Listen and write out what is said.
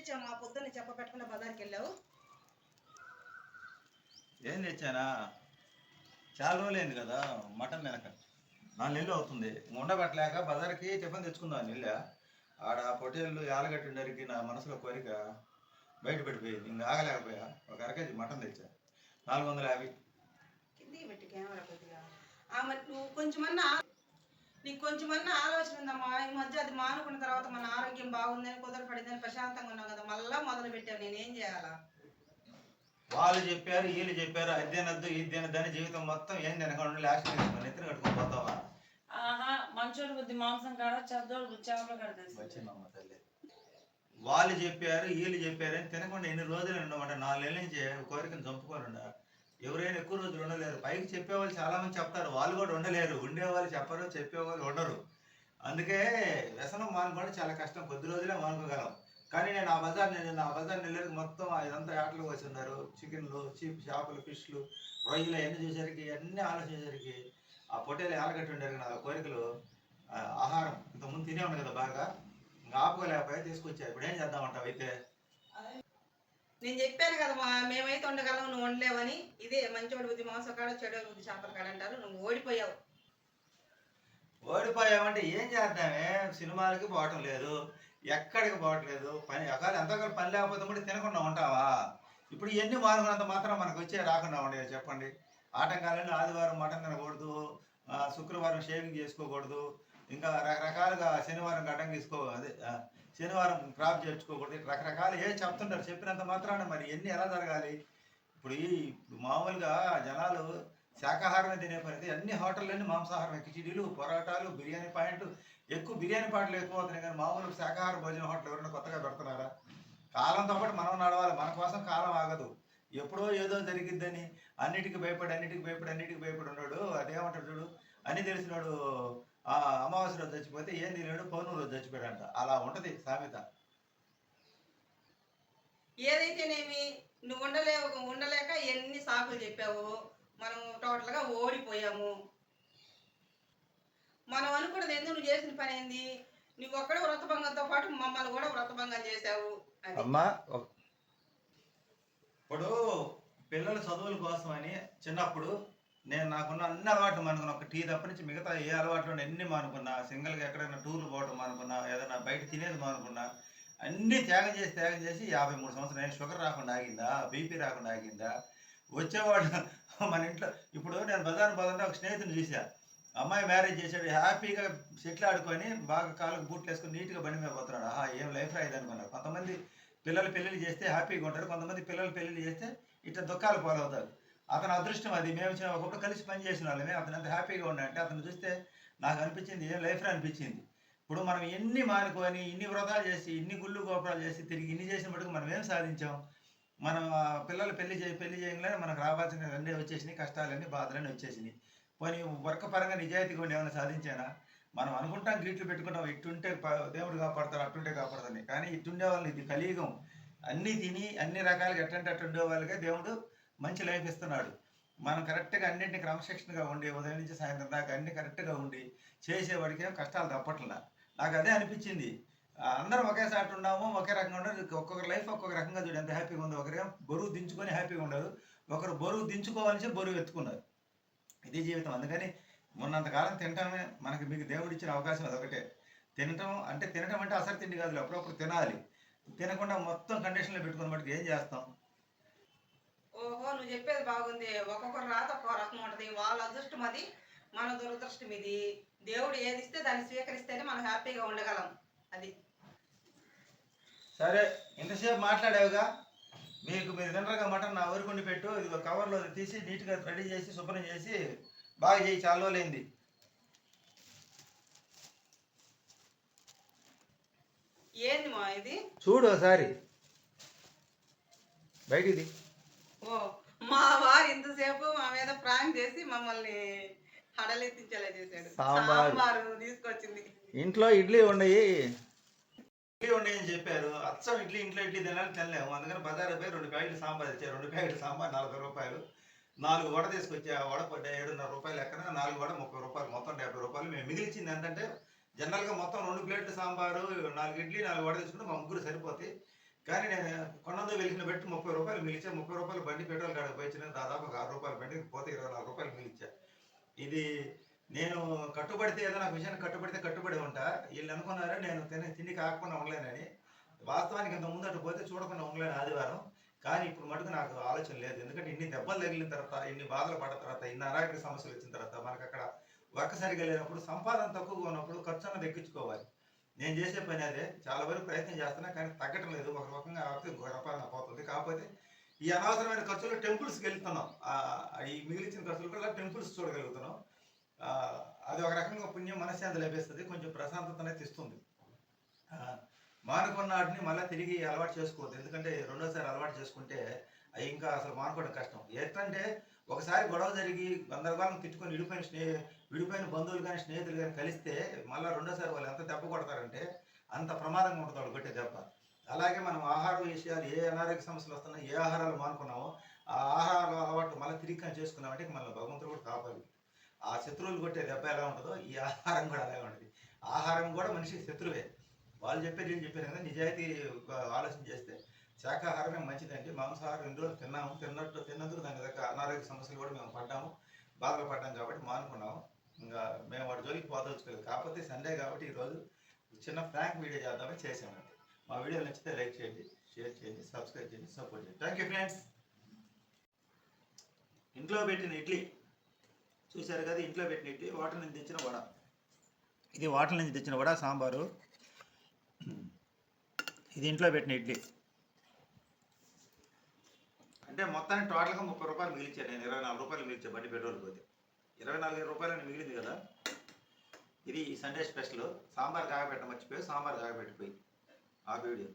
తెచ్చావు? మా పొద్దున్న చెప్ప పెట్టకుండా బజార్కి వెళ్ళావు. ఏం తెచ్చానా? చాలా రోజులైంది కదా మటన్ తినక. 4 నెలలు అవుతుంది. ఉండబట్టలేక బజార్కి టిఫిన్ తెచ్చుకుందాం నెల్ల. ఆడ పొట్టేళ్ళు యాలగడ్డ ఉండరికి నా మనసులో కోరిక బయట పడిపోయింది. ఇంకా ఆగలేకపోయా. ఒక అరకేజీ మటన్ తెచ్చా. 450. కిందికి పెట్టి కెమెరా కొద్దిగా. నువ్వు నీకు కొంచెమన్నా ఆలోచన ఉందమ్మా. ఈ మధ్య అది మానుకున్న తర్వాత మన ఆరోగ్యం బాగుందని కుదరపడిందని ప్రశాంతంగా ఉన్నావు కదా, మళ్ళా మొదలు పెట్టావు. నేనేం చేయాలా? వాళ్ళు చెప్పారు, వీళ్ళు చెప్పారు, అద్దెనద్దు ఇద్దెనద్దని జీవితం మొత్తం ఏం తినకుండా లాస్ట్ నెత్తిన కట్టుకొని పోతావా? ఆహా, మంచోడు బుద్ధి మాంసం కాడ, చెద్దోడు బుద్ధి చేపల కాడ తెలుసు. వచ్చిందమ్మ తల్లి. వాళ్ళు చెప్పారు, వీళ్ళు చెప్పారు అని తినకుండా ఎన్ని రోజులు ఉండమాట. 4 నెలల నుంచి కోరికను చంపుకోనుండా. ఎవరైనా ఎక్కువ రోజులు ఉండలేరు. పైకి చెప్పేవాళ్ళు చాలా మంది చెప్తారు, వాళ్ళు కూడా ఉండలేరు. ఉండేవాళ్ళు చెప్పరు, చెప్పేవాళ్ళు ఉండరు. అందుకే వ్యసనం మానుకోవడం చాలా కష్టం. కొద్ది రోజులే మానుకోగలం. కానీ నేను ఆ బజార్ నెల్లరికి మొత్తం ఇదంతా ఆటలు వచ్చి ఉన్నారు. చికెన్లు, చేపలు, ఫిష్లు, రొయ్యలు అన్నీ చూసేసరికి, అన్నీ ఆలోచించేసరికి ఆ పొట్టేలు ఆలగట్టి ఉండేసరికి నా కోరికలు ఆహారం ఇంతకుముందు తినే ఉంది కదా బాగా, ఇంకా ఆపుకోలేకపోయా తీసుకొచ్చా. ఇప్పుడు ఏం చేద్దామంటావు అయితే? నేను చెప్పాను కదా, మేమైతే ఉండగలం, నువ్వు ఉండలేవని. ఇదే మంచోడి బుద్ధి మాంసం కాడ, చెడు బుద్ధి చేపల కాడ అంటారు. నువ్వు ఓడిపోయావు. ఓడిపోయామంటే ఏం చేద్దామే? సినిమాలకి పోవటం లేదు, ఎక్కడికి పోవట్లేదు. పని ఒకవేళ ఎంతకాలం పని లేకపోతే కూడా తినకుండా ఉంటావా? ఇప్పుడు ఇవన్నీ మానుకున్నంత మాత్రం మనకు వచ్చే రాకుండా ఉండేవి చెప్పండి. ఆటంకాలని ఆదివారం మటన్ తినకూడదు, శుక్రవారం షేవింగ్ చేసుకోకూడదు, ఇంకా రకరకాలుగా శనివారం గడ్డం శనివారం క్రాప్ చేర్చుకోకూడదు. రకరకాలు ఏ చెప్తుంటారు. చెప్పినంత మాత్రాన మరి ఎన్ని ఎలా జరగాలి? ఇప్పుడు మామూలుగా జనాలు శాకాహారమే తినే పరిస్థితి. అన్ని హోటళ్ళన్నీ మాంసాహారం, కిచిడీలు, పొరాటాలు, బిర్యానీ పాయింట్లు ఎక్కువ. బిర్యానీ పాటలు ఎక్కువ అవుతున్నాయి కానీ మామూలు శాకాహార భోజన హోటల్ ఎవరైనా కొత్తగా పెడుతున్నారా? కాలంతో పాటు మనం నడవాలి. మన కోసం కాలం ఆగదు. ఎప్పుడో ఏదో జరిగిద్దని అన్నిటికీ భయపడి ఉన్నాడు. అదేమంటాడు చూడు, అన్ని తెలిసినాడు అమావాస్య రోజు చచ్చిపోతే ఏం తెలియడు పౌర్ణమి రోజు చచ్చిపోయాడంట. అలా ఉంటది సామెత. ఏదైతేనేమి, నువ్వు ఉండలేక ఎన్ని సాకులు చెప్పావు. మనం టోటల్గా ఓడిపోయాము. మనం అనుకున్నది ఎందుకు? నువ్వు చేసిన పని ఏంది? నువ్వు ఒక్కడే వ్రతభంగంతో పాటు మమ్మల్ని కూడా వ్రతభంగం చేశావు. అమ్మా, ఇప్పుడు పిల్లల చదువుల కోసం అని చిన్నప్పుడు నేను నాకున్న అన్ని అలవాట్లు మానుకున్నా. ఒక టీ తప్ప నుంచి మిగతా ఏ అలవాట్లు ఎన్ని మానుకున్నా. సింగిల్గా ఎక్కడైనా టూర్లు పోవటం మానుకున్నా, ఏదైనా బయట తినేది మానుకున్నా. అన్నీ త్యాగం చేసి 53 సంవత్సరాలు షుగర్ రాకుండా ఆగిందా? బీపీ రాకుండా ఆగిందా? వచ్చేవాడు మన ఇంట్లో. ఇప్పుడు నేను బజార్ పోతుంటే ఒక స్నేహితుని చూసా. అమ్మాయి మ్యారేజ్ చేశాడు, హ్యాపీగా సెటిల్ ఆడుకొని బాగా కాళ్ళకు బూట్లు వేసుకొని నీట్గా బండి మీద పోతున్నాడు. ఏం లైఫ్ రాయిది అనుకున్నారు. కొంతమంది పిల్లలు పెళ్ళిళ్ళు చేస్తే హ్యాపీగా ఉంటారు, కొంతమంది పిల్లలు పెళ్ళిళ్ళు చేస్తే ఇట్లా దుఃఖాలు పాలవుతారు. అతని అదృష్టం అది. మేము ఒకప్పుడు కలిసి పని చేసిన వాళ్ళమే. అతను ఎంత హ్యాపీగా ఉన్నాడంటే అతను చూస్తే నాకు అనిపించింది ఏం లైఫ్ అనిపించింది. ఇప్పుడు మనం ఎన్ని మానుకొని, ఇన్ని వ్రతాలు చేసి, ఇన్ని గుళ్ళు గోపురాలు చేసి, తిరిగి ఇన్ని చేసిన మటుకు మనం ఏం సాధించాం? మనం పిల్లలు పెళ్లి చేయగానే మనకు రావాల్సిన అన్నీ వచ్చేసినాయి, కష్టాలన్నీ బాధలన్నీ వచ్చేసినాయి. పోనీ వర్క్ పరంగా నిజాయితీగా ఉండి ఏమైనా సాధించానా? మనం అనుకుంటాం, గీట్లు పెట్టుకుంటాం, ఇట్టుంటే దేవుడు కాపాడతారు, అట్టుంటే కాపాడతారని. కానీ ఇట్టుండే వాళ్ళు, ఇది కలియుగం. అన్నీ తిని అన్ని రకాలుగా ఎట్టంటే అట్టు ఉండే వాళ్ళకే దేవుడు మంచి లైఫ్ ఇస్తున్నాడు. మనం కరెక్ట్గా అన్నింటినీ క్రమశిక్షణగా ఉండి, ఉదయం నుంచి సాయంత్రం దాకా అన్ని కరెక్ట్గా ఉండి చేసేవాడికి కష్టాలు తప్పట్లా. నాకు అదే అనిపించింది. అందరం ఒకేసారి ఉన్నాము, ఒకే రకంగా ఉండదు. ఒక్కొక్కరు లైఫ్ ఒక్కొక్క రకంగా చూడు ఎంత హ్యాపీగా ఉందో. ఒకరేం బరువు దించుకొని హ్యాపీగా ఉండదు, ఒకరు బరువు దించుకోవాల్సి బరువు ఎత్తుకున్నారు. ఇది జీవితం. అందుకని మొన్నంతకాలం తినటమే మనకి, మీకు దేవుడు ఇచ్చిన అవకాశం అదొకటే. తినటం అంటే అసలు తిండి కాదు, అప్పుడప్పుడు తినాలి. తినకుండా మొత్తం కండిషన్లో పెట్టుకుని మటుకు ఏం చేస్తాం? ఓహో, నువ్వు చెప్పేది బాగుంది. ఒక్కొక్కరు రాత ఒక్కొక్క రకం ఉంటుంది. వాళ్ళ అదృష్టం అది, మన దురదృష్టం ఇది. దేవుడు ఏది ఇస్తే దాన్ని స్వీకరిస్తేనే మనం హ్యాపీగా ఉండగలం. అది సరే, ఇంతసేపు మాట్లాడావుగా. మీరు తినరుగా మటన్ నా ఊరికొండి పెట్టు. ఇది కవర్లో తీసి నీట్గా రెడీ చేసి శుభ్రం చేసి బాగా చేయి. చాలా రోజులైంది. ఏంది మా ఇది? చూడు ఒకసారి బయటిది. ఓ, మా వారు ఇంతసేపు మా మీద ప్రాంక్ చేసి మమ్మల్ని హడలెత్తించేలా చేశాడు. సాంబారు తీసుకొచ్చింది. ఇంట్లో ఇడ్లీ ఉన్నాయి అని చెప్పారు. అచ్చం ఇంట్లో ఇడ్లీ తినలేము. అందుకని బజారు పోయి 2 ప్యాకెట్లు సాంబార్ ఇచ్చారు. 2 ప్యాకెట్లు సాంబార్ 40 రూపాయలు. 4 వడ తీసుకొచ్చి ఆ వడ 7.5 రూపాయలు ఎక్కడ, 4 వడ 30 రూపాయలు, మొత్తం 70 రూపాయలు. మేము మిగిలిచ్చింది ఏంటంటే జనరల్గా మొత్తం 2 ప్లేట్లు సాంబారు, 4 ఇడ్లీ, 4 వడ తీసుకుంటే మా ముగ్గురు సరిపోతాయి. కానీ నేను కొన్నందుకు వెలిగిన పెట్టి 30 రూపాయలు మిగిలిచ్చా. 30 రూపాయలు బండి పెట్రోల్ కాడకు పోయించిన దాదాపు ఒక 6 రూపాయలు బండికి పోతే 24 రూపాయలు మిగిలిచ్చా. ఇది నేను కట్టుబడితే ఏదో నాకు విషయాన్ని కట్టుబడితే కట్టుబడి ఉంటా. వీళ్ళు అనుకున్నారా నేను తిండి కాకుండా ఉండలేనని. వాస్తవానికి ఇంత ముందు అటు పోతే చూడకుండా ఉండలేను ఆదివారం. కానీ ఇప్పుడు మటుకు నాకు ఆలోచన లేదు. ఎందుకంటే ఇన్ని దెబ్బలు తగిలిన తర్వాత, ఇన్ని బాధలు పడ్డ తర్వాత, ఇన్ని అనారోగ్య సమస్యలు వచ్చిన తర్వాత మనకు అక్కడ వర్క్ సరిగా లేనప్పుడు, సంపాదన తక్కువగా ఉన్నప్పుడు ఖర్చు అన్నది ఎక్కించుకోవాలి. నేను చేసే పని అదే. చాలా వరకు ప్రయత్నం చేస్తున్నా కానీ తగ్గటం లేదు. ఒక రకంగా గొడపాలన పోతుంది. కాకపోతే ఈ అనవసరమైన ఖర్చులు టెంపుల్స్కి వెళ్తున్నాం. ఈ మిగిలిచిన ఖర్చులు కూడా టెంపుల్స్ చూడగలుగుతున్నాం. అది ఒక రకంగా పుణ్యం, మనశ్శాంతి లభిస్తుంది, కొంచెం ప్రశాంతతనే తెస్తుంది. మానుకున్న వాటిని మళ్ళీ తిరిగి అలవాటు చేసుకోవద్దు. ఎందుకంటే రెండోసారి అలవాటు చేసుకుంటే అవి ఇంకా అసలు మానుకోవడం కష్టం. ఏంటంటే ఒకసారి గొడవ జరిగి గందరగోళం తిట్టుకొని విడిపోయిన బంధువులు కానీ స్నేహితులు కానీ కలిస్తే మళ్ళీ రెండోసారి వాళ్ళు ఎంత దెబ్బ కొడతారంటే అంత ప్రమాదంగా ఉంటుంది వాళ్ళు కొట్టే దెబ్బ. అలాగే మనం ఆహార విషయాలు, ఏ అనారోగ్య సమస్యలు వస్తున్నాయో, ఏ ఆహారాలు మానుకున్నామో ఆ ఆహార అలవాటు మళ్ళీ తిరిగి కానీ చేసుకున్నామంటే మళ్ళీ భగవంతుడు కూడా కాపాలి. ఆ శత్రువులు కొట్టే దెబ్బ ఎలా ఉంటుందో ఈ ఆహారం కూడా అలాగే ఉంటుంది. ఆహారం కూడా మనిషికి శత్రువే. వాళ్ళు చెప్పారు వీళ్ళు చెప్పారు కదా, నిజాయితీ ఆలోచన చేస్తే శాకాహారమే మంచిదండి. మాంసాహారం ఎన్ని రోజులు తిన్నందుకు దాని దగ్గర అనారోగ్య సమస్యలు కూడా మేము పడ్డాము, బాధలు పడ్డాము కాబట్టి మానుకున్నాము. ఇంకా మేము వాటి జోలికి పోదలుచుకోలేదు. కాకపోతే సండే కాబట్టి ఈరోజు చిన్న ఫ్రాంక్ వీడియో చేద్దామని చేసామండి. మా వీడియో నచ్చితే లైక్ చేయండి, షేర్ చేయండి, సబ్స్క్రైబ్ చేయండి, సపోర్ట్ చేయండి. Thank you friends. ఇంట్లో పెట్టిన ఇడ్లీ చూశారు కదా, ఇంట్లో పెట్టిన ఇడ్లీ, హోటల్ నుంచి తెచ్చిన వడ. ఇది హోటల్ నుంచి తెచ్చిన వడ, సాంబారు. ఇది ఇంట్లో పెట్టిన ఇడ్లీ. అంటే మొత్తానికి టోటల్గా 30 రూపాయలు మిగిలిచ్చాను నేను. 24 రూపాయలు మిగిలిచాను బండి పెట్రోల్ పోతే. 24 రూపాయలు మిగిలింది కదా. ఇది సండే స్పెషల్. సాంబార్ కాగబెట్ట మర్చిపోయి సాంబార్ కాగబెట్టిపోయి ఆ వీడియో.